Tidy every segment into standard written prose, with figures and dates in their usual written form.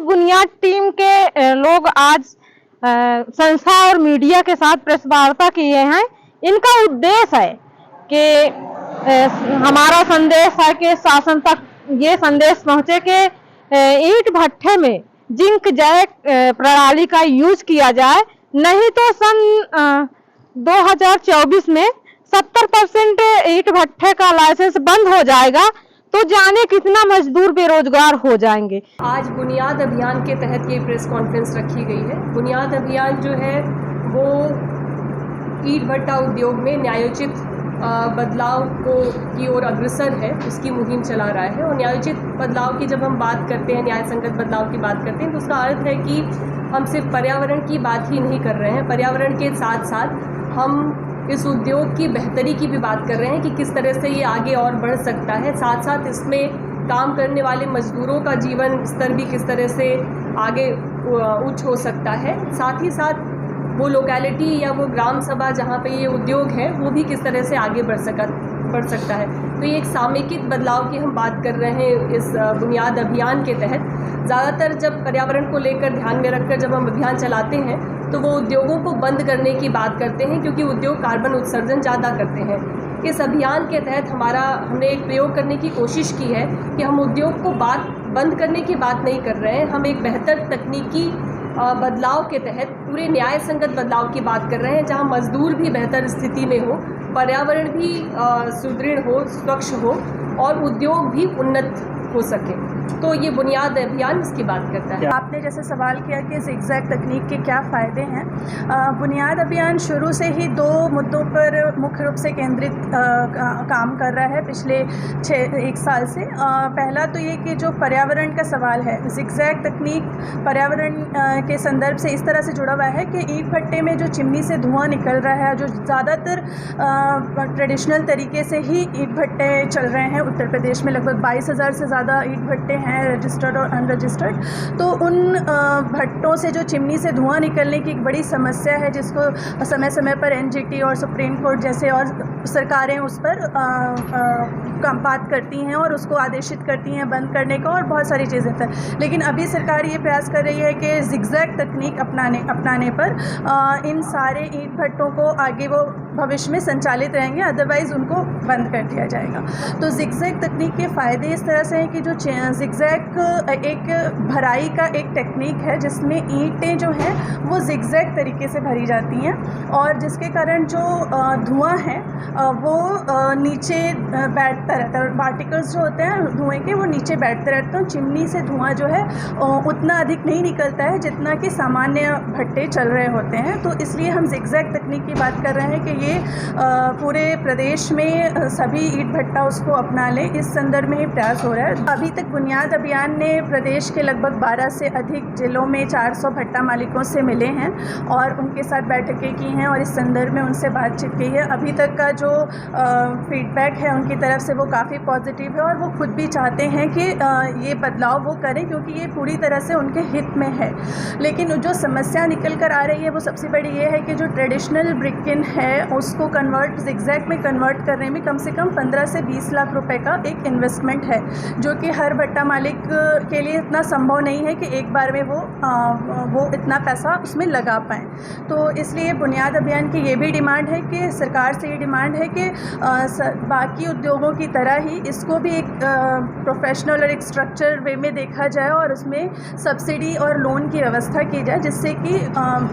बुनियाद टीम के लोग आज संस्था और मीडिया के साथ प्रेस वार्ता किए हैं। इनका उद्देश्य है कि हमारा संदेश है कि शासन तक ये संदेश पहुंचे कि ईंट भट्ठे में जिंक जैक प्रणाली का यूज किया जाए, नहीं तो सन 2024 में 70% ईंट भट्ठे का लाइसेंस बंद हो जाएगा, तो जाने कितना मजदूर बेरोजगार हो जाएंगे। आज बुनियाद अभियान के तहत ये प्रेस कॉन्फ्रेंस रखी गई है। बुनियाद अभियान जो है वो ईंट भट्टा उद्योग में न्यायोचित बदलाव की ओर अग्रसर है, उसकी मुहिम चला रहा है। और न्यायोचित बदलाव की जब हम बात करते हैं, न्याय संगत बदलाव की बात करते हैं, तो उसका अर्थ है कि हम सिर्फ पर्यावरण की बात ही नहीं कर रहे हैं, पर्यावरण के साथ साथ हम इस उद्योग की बेहतरी की भी बात कर रहे हैं कि किस तरह से ये आगे और बढ़ सकता है। साथ साथ इसमें काम करने वाले मजदूरों का जीवन स्तर भी किस तरह से आगे उच्च हो सकता है। साथ ही साथ वो लोकेलिटी या वो ग्राम सभा जहाँ पे ये उद्योग है वो भी किस तरह से आगे बढ़ सकता है। तो ये एक सामयिक बदलाव की हम बात कर रहे हैं इस बुनियाद अभियान के तहत। ज़्यादातर जब पर्यावरण को लेकर ध्यान में रखकर जब हम अभियान चलाते हैं तो वो उद्योगों को बंद करने की बात करते हैं, क्योंकि उद्योग कार्बन उत्सर्जन ज़्यादा करते हैं। इस अभियान के तहत हमने एक प्रयोग करने की कोशिश की है कि हम उद्योग को बंद करने की बात नहीं कर रहे हैं, हम एक बेहतर तकनीकी बदलाव के तहत पूरे न्याय संगत बदलाव की बात कर रहे हैं, जहां मजदूर भी बेहतर स्थिति में हो, पर्यावरण भी सुदृढ़ हो, स्वच्छ हो और उद्योग भी उन्नत हो सके। तो ये बुनियाद अभियान इसकी बात करता है। आपने जैसे सवाल किया कि ज़िगज़ैग तकनीक के क्या फ़ायदे हैं। बुनियाद अभियान शुरू से ही दो मुद्दों पर मुख्य रूप से केंद्रित काम कर रहा है पिछले 1 साल से। पहला तो ये कि जो पर्यावरण का सवाल है, ज़िगज़ैग तकनीक पर्यावरण के संदर्भ से इस तरह से जुड़ा हुआ है कि ईंट भट्टे में जो चिमनी से धुआं निकल रहा है, जो ज़्यादातर ट्रेडिशनल तरीके से ही ईंट भट्टे चल रहे हैं उत्तर प्रदेश में, लगभग 22,000 से ज़्यादा ईंट भट्टे हैं रजिस्टर्ड और अनरजिस्टर्ड। तो उन भट्टों से जो चिमनी से धुआं निकलने की एक बड़ी समस्या है, जिसको समय समय पर एनजीटी और सुप्रीम कोर्ट जैसे और सरकारें उस पर बात करती हैं और उसको आदेशित करती हैं बंद करने का और बहुत सारी चीज़ें पर। लेकिन अभी सरकार ये प्रयास कर रही है कि ज़िगज़ैग तकनीक अपनाने पर इन सारे ईंट भट्टों को आगे वो भविष्य में संचालित रहेंगे, अदरवाइज़ उनको बंद कर दिया जाएगा। तो ज़िगज़ैग तकनीक के फ़ायदे इस तरह से हैं कि जो ज़िगज़ैग एक भराई का एक टेक्निक है, जिसमें ईंटें जो हैं वो ज़िगज़ैग तरीके से भरी जाती हैं और जिसके कारण जो धुआं है वो नीचे बैठता रहता है। पार्टिकल्स जो होते हैं धुएं के वो नीचे बैठते रहते हैं। चिमनी से धुआं जो है उतना अधिक नहीं निकलता है जितना कि सामान्य भट्टे चल रहे होते हैं। तो इसलिए हम ज़िगज़ैग तकनीक की बात कर रहे हैं कि ये पूरे प्रदेश में सभी ईंट भट्टा उसको अपना लें, इस संदर्भ में ही प्रयास हो रहा है। अभी तक बुनियाद अभियान ने प्रदेश के लगभग 12 से अधिक जिलों में 400 भट्टा मालिकों से मिले हैं और उनके साथ बैठकें की हैं और इस संदर्भ में उनसे बातचीत की है। अभी तक का जो फीडबैक है उनकी तरफ से वो काफ़ी पॉजिटिव है और वो खुद भी चाहते हैं कि ये बदलाव वो करें, क्योंकि ये पूरी तरह से उनके हित में है। लेकिन जो समस्या निकल कर आ रही है वो सबसे बड़ी ये है कि जो ट्रेडिशनल ब्रिकिन है उसको ज़िगज़ैग में कन्वर्ट करने में कम से कम 15 से 20 लाख रुपए का एक इन्वेस्टमेंट है, जो कि हर भट्टा मालिक के लिए इतना संभव नहीं है कि एक बार में वो इतना पैसा उसमें लगा पाएँ। तो इसलिए बुनियाद अभियान की ये भी डिमांड है कि सरकार से ये डिमांड है कि बाकी उद्योगों की तरह ही इसको भी एक प्रोफेशनल और एक स्ट्रक्चर वे में देखा जाए और उसमें सब्सिडी और लोन की व्यवस्था की जाए, जिससे कि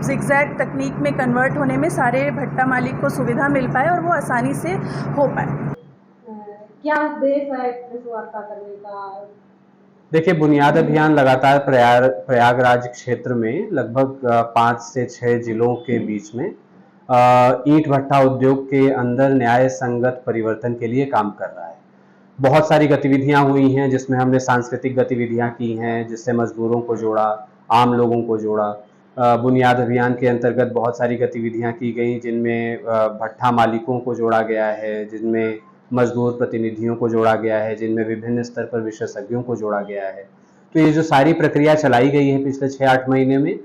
ज़िगज़ैग तकनीक में कन्वर्ट होने में सारे भट्टा मालिक को सुविधा मिल पाए और वो आसानी से हो पाए। क्या उद्देश्य है प्रेस वार्ता करने का? देखिए, बुनियाद अभियान लगातार प्रयागराज क्षेत्र में लगभग 5 से 6 जिलों के बीच में ईंट भट्टा उद्योग के अंदर न्याय संगत परिवर्तन के लिए काम कर रहा है। बहुत सारी गतिविधियां हुई हैं, जिसमें हमने सांस्कृतिक गतिविधियां की हैं, जिससे मजदूरों को जोड़ा, आम लोगों को जोड़ा। बुनियाद अभियान के अंतर्गत बहुत सारी गतिविधियां की गई, जिनमें भट्टा मालिकों को जोड़ा गया है, जिनमें मजदूर प्रतिनिधियों को जोड़ा गया है, जिनमें विभिन्न स्तर पर विशेषज्ञों को जोड़ा गया है। तो ये जो सारी प्रक्रिया चलाई गई है पिछले 6-8 महीने में,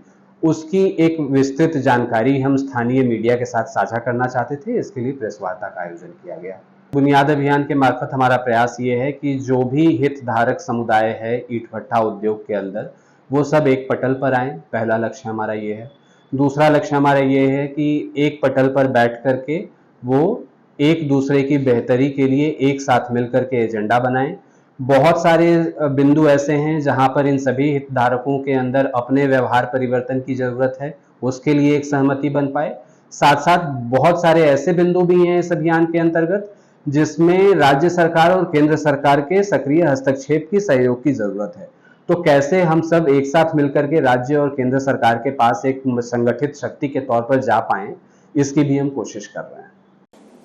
उसकी एक विस्तृत जानकारी हम स्थानीय मीडिया के साथ साझा करना चाहते थे। इसके लिए प्रेस वार्ता का आयोजन किया गया। बुनियाद अभियान के मार्फत हमारा प्रयास ये है कि जो भी हितधारक समुदाय है ईंट भट्टा उद्योग के अंदर, वो सब एक पटल पर आए। पहला लक्ष्य हमारा ये है। दूसरा लक्ष्य हमारा ये है कि एक पटल पर बैठ करके वो एक दूसरे की बेहतरी के लिए एक साथ मिलकर के एजेंडा बनाएं। बहुत सारे बिंदु ऐसे हैं जहां पर इन सभी हितधारकों के अंदर अपने व्यवहार परिवर्तन की जरूरत है, उसके लिए एक सहमति बन पाए। साथ साथ बहुत सारे ऐसे बिंदु भी हैं इस अभियान के अंतर्गत जिसमें राज्य सरकार और केंद्र सरकार के सक्रिय हस्तक्षेप की, सहयोग की जरूरत है। तो कैसे हम सब एक साथ मिलकर के राज्य और केंद्र सरकार के पास एक संगठित शक्ति के तौर पर जा पाएं, इसकी भी हम कोशिश कर रहे हैं।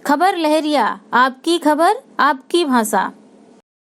खबर लहरिया, आपकी खबर आपकी भाषा।